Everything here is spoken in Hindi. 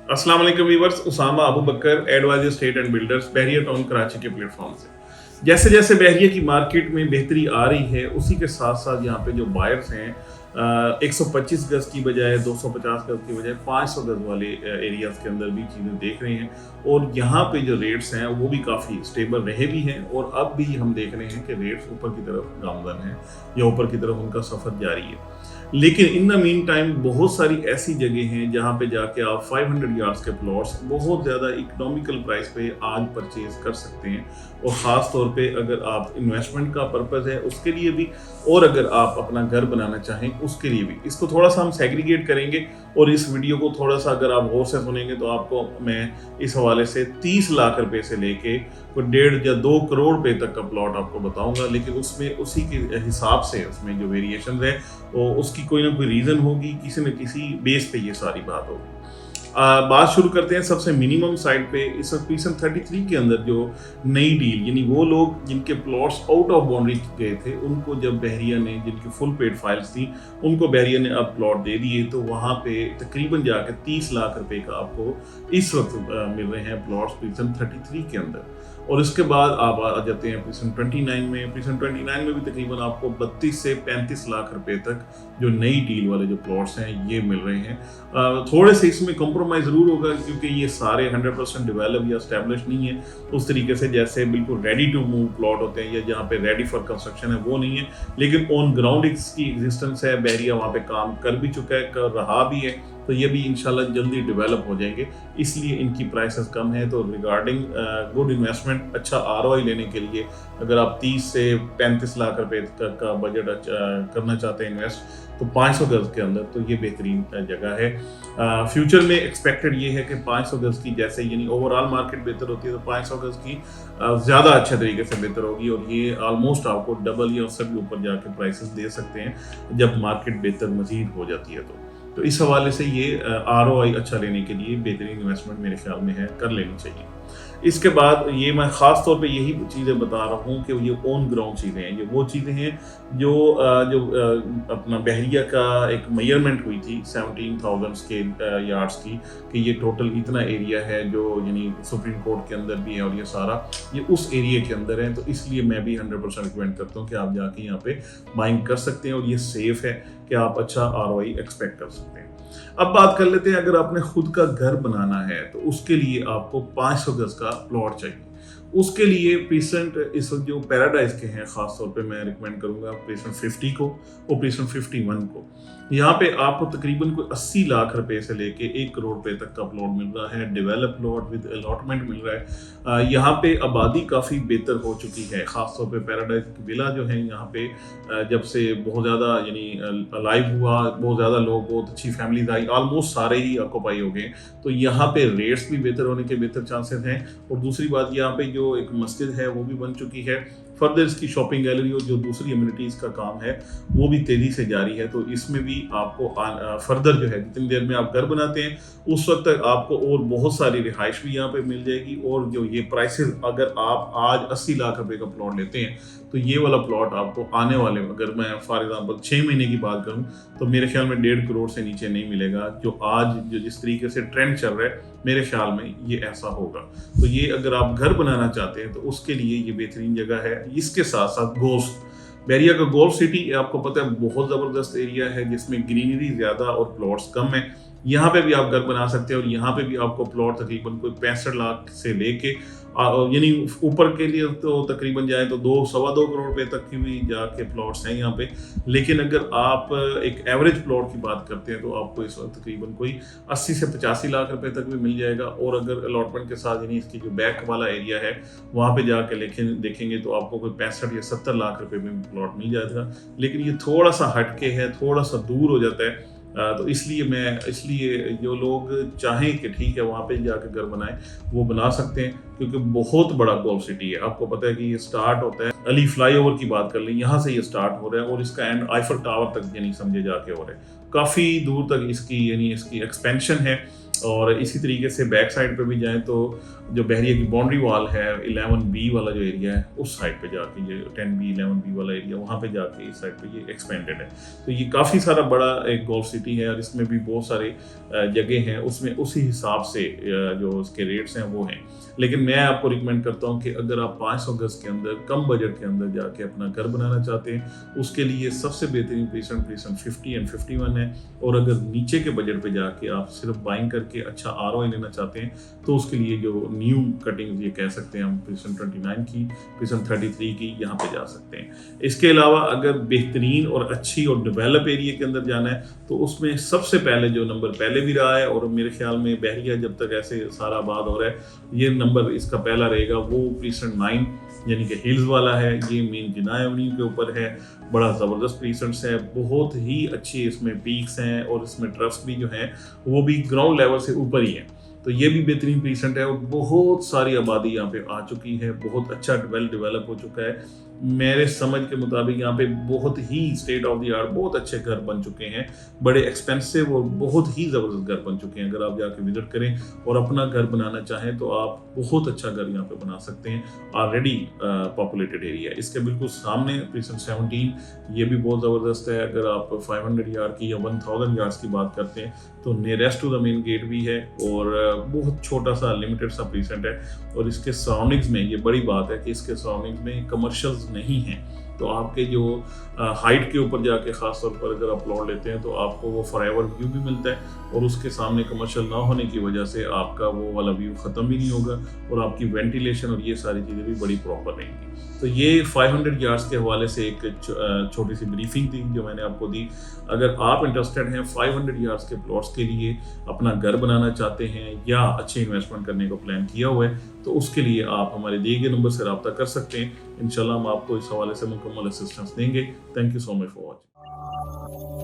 अस्सलाम वालेकुम viewers, Usama Abu Bakar, advisor state and builders, Bahria Town Karachi के प्लेटफॉर्म से। जैसे जैसे बहरिया की मार्केट में बेहतरी आ रही है, उसी के साथ साथ यहाँ पे जो बायर्स हैं 125 गज की बजाय 250 गज की बजाय 500 गज वाले एरियाज के अंदर भी चीज़ें देख रहे हैं। और यहाँ पे जो रेट्स हैं वो भी काफ़ी स्टेबल रहे भी हैं और अब भी हम देख रहे हैं कि रेट्स ऊपर की तरफ गामजन हैं या ऊपर की तरफ उनका सफ़र जारी है। लेकिन इन द मीन टाइम बहुत सारी ऐसी जगह हैं जहाँ पे जाके आप 500 यार्ड्स के प्लॉट्स बहुत ज़्यादा इकोनॉमिकल प्राइस पे आज परचेज कर सकते हैं। और ख़ास तौर पे अगर आप इन्वेस्टमेंट का पर्पज़ है उसके लिए भी, और अगर आप अपना घर बनाना चाहें उसके लिए भी। इसको थोड़ा सा हम सेग्रीगेट करेंगे और इस वीडियो को थोड़ा सा अगर आप गौर से सुनेंगे तो आपको मैं इस हवाले से 30 लाख रुपए से लेके कोई 1.5 या 2 करोड़ रुपए तक का प्लॉट आपको बताऊंगा। लेकिन उसमें उसी के हिसाब से उसमें जो वेरिएशन है वो उसकी कोई ना कोई रीज़न होगी, किसी न किसी बेस पे ये सारी बात होगी। बात शुरू करते हैं सबसे मिनिमम साइड पे। इस वक्त पीसन 33 के अंदर जो नई डील, यानी वो लोग जिनके प्लॉट्स आउट ऑफ बाउंड्री गए थे उनको जब बहरिया ने, जिनकी फुल पेड फाइल्स थी उनको बहरिया ने अब प्लॉट दे दिए, तो वहाँ पे तकरीबन जाके 30 लाख रुपए का आपको इस वक्त मिल रहे हैं प्लॉट्स पीसन 33 के अंदर। और इसके बाद आप आ जाते हैं पीसन 29 में। पीसन 29 में भी तकरीबन आपको 32 से 35 लाख रुपए तक जो नई डील वाले जो प्लॉट्स हैं ये मिल रहे हैं। थोड़े से इसमें कॉम्प्रोमाइज़ ज़रूर होगा क्योंकि ये सारे 100% डेवलप या एस्टेब्लिश नहीं है उस तरीके से जैसे बिल्कुल रेडी टू मूव प्लॉट होते हैं या जहाँ पे रेडी फॉर कंस्ट्रक्शन है, वो नहीं है। लेकिन ऑन ग्राउंड इसकी एग्जिस्टेंस है, बहरिया वहाँ पे काम कर भी चुका है, कर रहा भी है, तो ये भी इंशाल्लाह जल्दी डेवलप हो जाएंगे, इसलिए इनकी प्राइसेस कम है। तो रिगार्डिंग गुड इन्वेस्टमेंट, अच्छा आरओआई लेने के लिए अगर आप 30 से 35 लाख रुपए तक का बजट करना चाहते हैं इन्वेस्ट, तो 500 गज के अंदर तो ये बेहतरीन जगह है। फ्यूचर में एक्सपेक्टेड ये है कि 500 गज की, जैसे यानी ओवरऑल मार्केट बेहतर होती है तो 500 गज की ज़्यादा अच्छे तरीके से बेहतर होगी और ये ऑलमोस्ट आपको डबल या उससे भी ऊपर जाके प्राइसेस दे सकते हैं जब मार्केट बेहतर मजीद हो जाती है। तो इस हवाले से ये आरओआई अच्छा लेने के लिए बेहतरीन इन्वेस्टमेंट मेरे ख्याल में है, कर लेनी चाहिए। इसके बाद ये मैं ख़ास तौर पे यही चीज़ें बता रहा हूँ कि ये ऑन ग्राउंड चीज़ें हैं, ये वो चीज़ें हैं जो अपना बहरिया का एक मेजरमेंट हुई थी 17,000 स्केल यार्ड्स की, कि ये टोटल इतना एरिया है जो यानी सुप्रीम कोर्ट के अंदर भी है और ये सारा ये उस एरिया के अंदर है। तो इसलिए मैं भी 100% रिकमेंड करता हूँ कि आप जाके यहाँ पे बाइंग कर सकते हैं और ये सेफ़ है कि आप अच्छा आरओआई एक्सपेक्ट कर सकते हैं। अब बात कर लेते हैं, अगर आपने खुद का घर बनाना है तो उसके लिए आपको 500 गज का प्लॉट चाहिए। उसके लिए पीसेंट इस वक्त जो पैराडाइज के हैं ख़ास तौर पे मैं रिकमेंड करूंगा पीसेंट 50 को और पीसेंट 51 को। यहाँ पे आपको तकरीबन कोई 80 लाख रुपए से लेके 1 करोड़ रुपए तक का प्लॉट मिल रहा है, डेवलप प्लॉट विद अलॉटमेंट मिल रहा है। यहाँ पे आबादी काफ़ी बेहतर हो चुकी है, ख़ासतौर पे पैराडाइज विला जो है यहाँ पे जब से बहुत ज़्यादा यानी लाइव हुआ, बहुत ज़्यादा लोग, बहुत अच्छी फैमिलीज आई, ऑलमोस्ट सारे ही ऑक्यूपाई हो गए, तो यहाँ पे रेट्स भी बेहतर होने के बेहतर चांसेस हैं। और दूसरी बात, यहाँ पे जो एक मस्जिद है वो भी बन चुकी है। फर्दर इसकी शॉपिंग गैलरी और जो दूसरी अम्यूनिटीज़ का काम है वो भी तेज़ी से जारी है। तो इसमें भी आपको फर्दर जो है जितनी देर में आप घर बनाते हैं उस वक्त तक आपको और बहुत सारी रिहाइश भी यहाँ पे मिल जाएगी। और जो ये प्राइसेस, अगर आप आज 80 लाख रुपए का प्लॉट लेते हैं तो ये वाला प्लॉट आपको आने वाले, अगर मैं फॉर एग्जांपल 6 महीने की बात करूं तो मेरे ख्याल में 1.5 करोड़ से नीचे नहीं मिलेगा। जो आज जो जिस तरीके से ट्रेंड चल रहा है मेरे ख्याल में ये ऐसा होगा। तो ये अगर आप घर बनाना चाहते हैं तो उसके लिए ये बेहतरीन जगह है। इसके साथ साथ गोल्फ, बहरिया का गोल्फ सिटी आपको पता है बहुत ज़बरदस्त एरिया है जिसमें ग्रीनरी ज़्यादा और प्लॉट्स कम है। यहाँ पे भी आप घर बना सकते हैं और यहाँ पे भी आपको प्लॉट तकरीबन कोई 65 लाख से लेके यानी ऊपर के लिए तो तकरीबन जाए तो 2-2.25 करोड़ रुपए तक की भी जाके प्लॉट्स हैं यहाँ पे। लेकिन अगर आप एक एवरेज प्लॉट की बात करते हैं तो आपको इस वक्त तकरीबन कोई 80 से 85 लाख रुपए तक भी मिल जाएगा। और अगर अलॉटमेंट के साथ यानी इसकी जो बैक वाला एरिया है वहाँ पे जाके देखेंगे तो आपको कोई 65 या 70 लाख रुपए में प्लॉट मिल जाएगा। लेकिन ये थोड़ा सा हटके है, थोड़ा सा दूर हो जाता है। तो इसलिए जो लोग चाहें कि ठीक है वहाँ पे जाकर घर बनाएं वो बना सकते हैं, क्योंकि बहुत बड़ा गोल्फ सिटी है। आपको पता है कि ये स्टार्ट होता है अली फ्लाईओवर की बात कर लें, यहाँ से ये स्टार्ट हो रहा है और इसका एंड आईफल टावर तक यानी समझे जाके हो रहा है। काफ़ी दूर तक इसकी यानी इसकी एक्सपेंशन है। और इसी तरीके से बैक साइड पे भी जाएं तो जो बहरिया की बाउंड्री वॉल है 11B वाला जो एरिया है उस साइड पे जाके ये 10B 11B वाला एरिया वहाँ पे जाके इस साइड पे ये एक्सपेंडेड है। तो ये काफ़ी सारा बड़ा एक गोल्फ सिटी है और इसमें भी बहुत सारे जगह हैं, उसमें उसी हिसाब से जो उसके रेट्स हैं वो हैं। लेकिन मैं आपको रिकमेंड करता हूँ कि अगर आप 500 गज के अंदर कम बजट के अंदर जाके अपना घर बनाना चाहते हैं उसके लिए सबसे बेहतरीन प्रीसेंट 50 एंड 51 है। और अगर नीचे के बजट पे जाके आप सिर्फ बाइंग करके अच्छा ROI लेना चाहते हैं तो उसके लिए जो न्यू कटिंग ये कह सकते हैं हम प्रीसेंट 29 की, प्रीसेंट 33 की यहाँ पे जा सकते हैं। इसके अलावा अगर बेहतरीन और अच्छी और डेवलप एरिया के अंदर जाना है तो उसमें सबसे पहले जो नंबर पहले भी रहा है और मेरे ख्याल में बहरिया जब तक ऐसे सारा आबाद हो रहा है ये नंबर इसका पहला रहेगा, वो प्रीसेंट 9 यानी कि हिल्स वाला है। ये मेन जिना एवेन्यू के ऊपर है, बड़ा ज़बरदस्त प्रीसेंट्स है, बहुत ही अच्छी इसमें पीक्स हैं और इसमें ट्रफ्स भी जो हैं वो भी ग्राउंड लेवल से ऊपर ही है। तो ये भी बेहतरीन प्रीसेंट है और बहुत सारी आबादी यहाँ पे आ चुकी है, बहुत अच्छा डेवलप हो चुका है। मेरे समझ के मुताबिक यहाँ पे बहुत ही स्टेट ऑफ द आर्ट बहुत अच्छे घर बन चुके हैं, बड़े एक्सपेंसिव और बहुत ही ज़बरदस्त घर बन चुके हैं। अगर आप जाके विजिट करें और अपना घर बनाना चाहें तो आप बहुत अच्छा घर यहाँ पे बना सकते हैं। ऑलरेडी पॉपुलेटेड एरिया, इसके बिल्कुल सामने प्रीसेंट 17 ये भी बहुत ज़बरदस्त है। अगर आप 500 यार्ड की या 1000 यार्ड्स की बात करते हैं तो nearest to the main gate भी है और बहुत छोटा सा लिमिटेड सा प्रीसेंट है। और इसके सराउंडिंग्स में ये बड़ी बात है कि इसके सराउंडिंग्स में कमर्शियल्स नहीं हैं, तो आपके जो हाइट के ऊपर जाके ख़ास तौर पर अगर आप प्लॉट लेते हैं तो आपको वो फॉरएवर व्यू भी मिलता है और उसके सामने कमर्शियल ना होने की वजह से आपका वो वाला व्यू ख़त्म भी नहीं होगा और आपकी वेंटिलेशन और ये सारी चीज़ें भी बड़ी प्रॉपर रहेंगी। तो ये 500 यार्ड्स के हवाले से एक छोटी सी ब्रीफिंग थी जो मैंने आपको दी। अगर आप इंटरेस्टेड हैं 500 यार्ड्स के प्लॉट्स के लिए अपना घर बनाना चाहते हैं या अच्छे इन्वेस्टमेंट करने को प्लान किया हुआ है तो उसके लिए आप हमारे दिए गए नंबर से रब्ता कर सकते हैं। इंशाल्लाह हम आपको इस हवाले से मुकम्मल असिस्टेंस देंगे। Thank you so much for watching.